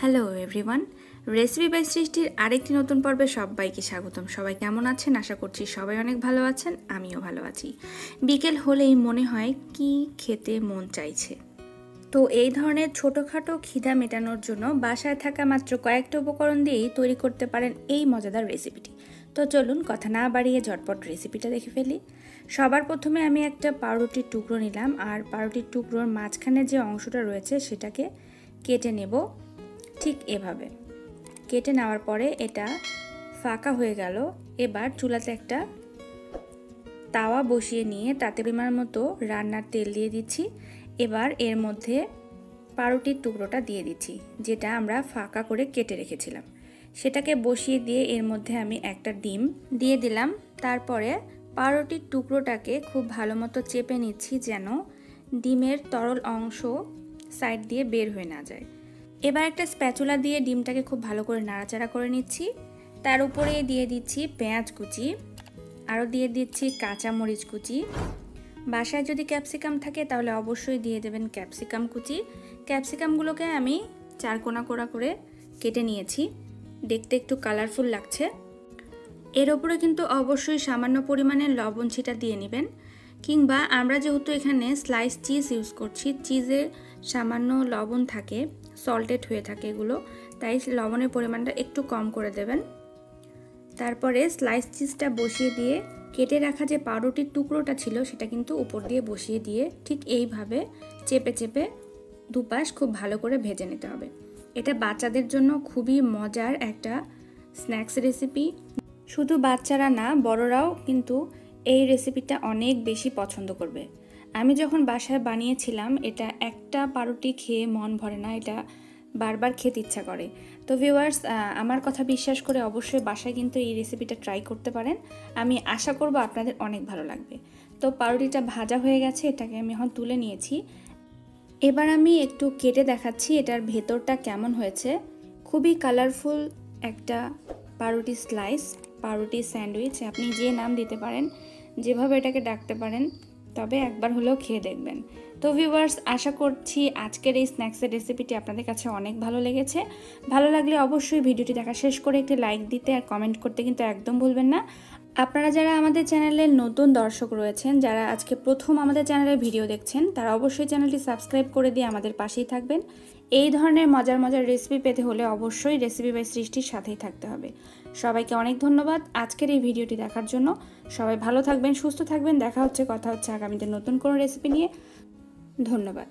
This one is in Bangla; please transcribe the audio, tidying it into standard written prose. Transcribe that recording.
হ্যালো এভরিওয়ান, রেসিপি বাই সৃষ্টির আরেকটি নতুন পর্বে সবাইকে স্বাগতম। সবাই কেমন আছেন? আশা করছি সবাই অনেক ভালো আছেন, আমিও ভালো আছি। বিকেল হলেই মনে হয় কি খেতে মন চাইছে। তো এই ধরনের ছোটোখাটো খিদা মেটানোর জন্য বাসায় থাকা মাত্র কয়েকটা উপকরণ দিয়েই তৈরি করতে পারেন এই মজাদার রেসিপিটি। তো চলুন কথা না বাড়িয়ে ঝটপট রেসিপিটা দেখে ফেলি। সবার প্রথমে আমি একটা পাউরুটির টুকরো নিলাম, আর পাউরুটির টুকরোর মাঝখানে যে অংশটা রয়েছে সেটাকে কেটে নেব। ঠিক এভাবে কেটে নেওয়ার পরে এটা ফাঁকা হয়ে গেল। এবার চুলাতে একটা তাওয়া বসিয়ে নিয়ে তাতে পরিমাণ মতো রান্নার তেল দিয়ে দিচ্ছি। এবার এর মধ্যে পাউরুটির টুকরোটা দিয়ে দিচ্ছি, যেটা আমরা ফাঁকা করে কেটে রেখেছিলাম। সেটাকে বসিয়ে দিয়ে এর মধ্যে আমি একটা ডিম দিয়ে দিলাম। তারপরে পাউরুটির টুকরোটাকে খুব ভালো মতো চেপে নিচ্ছি, যেন ডিমের তরল অংশ সাইড দিয়ে বের হয়ে না যায়। এবার একটা স্প্যাচুলা দিয়ে ডিমটাকে খুব ভালো করে নাড়াচাড়া করে নিচ্ছি। তার উপরে দিয়ে দিচ্ছি পেঁয়াজ কুচি, আরও দিয়ে দিচ্ছি কাঁচামরিচ কুচি। বাসায় যদি ক্যাপসিকাম থাকে তাহলে অবশ্যই দিয়ে দেবেন ক্যাপসিকাম কুচি। ক্যাপসিকামগুলোকে আমি চারকোনা কোনা করে কেটে নিয়েছি, দেখতে একটু কালারফুল লাগছে। এর ওপরে কিন্তু অবশ্যই সামান্য পরিমাণে লবণ ছিটা দিয়ে নেবেন, কিংবা আমরা যেহেতু এখানে স্লাইস চিজ ইউজ করছি, চিজের সামান্য লবণ থাকে, সল্টেড হয়ে থাকে এগুলো, তাই লবণের পরিমাণটা একটু কম করে দেবেন। তারপরে স্লাইস চিজটা বসিয়ে দিয়ে কেটে রাখা যে পাউরুটির টুকরোটা ছিল সেটা কিন্তু উপর দিয়ে বসিয়ে দিয়ে ঠিক এইভাবে চেপে চেপে দুপাশ খুব ভালো করে ভেজে নিতে হবে। এটা বাচ্চাদের জন্য খুবই মজার একটা স্ন্যাক্স রেসিপি। শুধু বাচ্চারা না, বড়রাও কিন্তু এই রেসিপিটা অনেক বেশি পছন্দ করবে। আমি যখন বাসায় বানিয়েছিলাম, এটা একটা পাউরুটি খেয়ে মন ভরে না, এটা বারবার খেতে ইচ্ছা করে। তো ভিউয়ার্স, আমার কথা বিশ্বাস করে অবশ্যই বাসায় কিন্তু এই রেসিপিটা ট্রাই করতে পারেন। আমি আশা করব আপনাদের অনেক ভালো লাগবে। তো পাউরুটিটা ভাজা হয়ে গেছে, এটাকে আমি এখন তুলে নিয়েছি। এবার আমি একটু কেটে দেখাচ্ছি এটার ভেতরটা কেমন হয়েছে। খুবই কালারফুল একটা পাউরুটি স্লাইস, পাউরুটি স্যান্ডউইচ, আপনি যে নাম দিতে পারেন, যেভাবে এটাকে ডাকতে পারেন, তবে একবার হলেও খেয়ে দেখবেন। তো ভিউয়ার্স, আশা করছি আজকের এই স্ন্যাক্সের রেসিপিটি আপনাদের কাছে অনেক ভালো লেগেছে। ভালো লাগলে অবশ্যই ভিডিওটি দেখা শেষ করে একটি লাইক দিতে আর কমেন্ট করতে কিন্তু একদম ভুলবেন না। আপনারা যারা আমাদের চ্যানেলের নতুন দর্শক রয়েছেন, যারা আজকে প্রথম আমাদের চ্যানেলে ভিডিও দেখছেন, তারা অবশ্যই চ্যানেলটি সাবস্ক্রাইব করে দিয়ে আমাদের পাশেই থাকবেন। এই ধরনের মজার মজার রেসিপি পেতে হলে অবশ্যই রেসিপি বাই সৃষ্টির সাথেই থাকতে হবে। সবাইকে অনেক ধন্যবাদ আজকের এই ভিডিওটি দেখার জন্য। সবাই ভালো থাকবেন, সুস্থ থাকবেন। দেখা হচ্ছে, কথা হচ্ছে আগামীতে নতুন কোনো রেসিপি নিয়ে। ধন্যবাদ।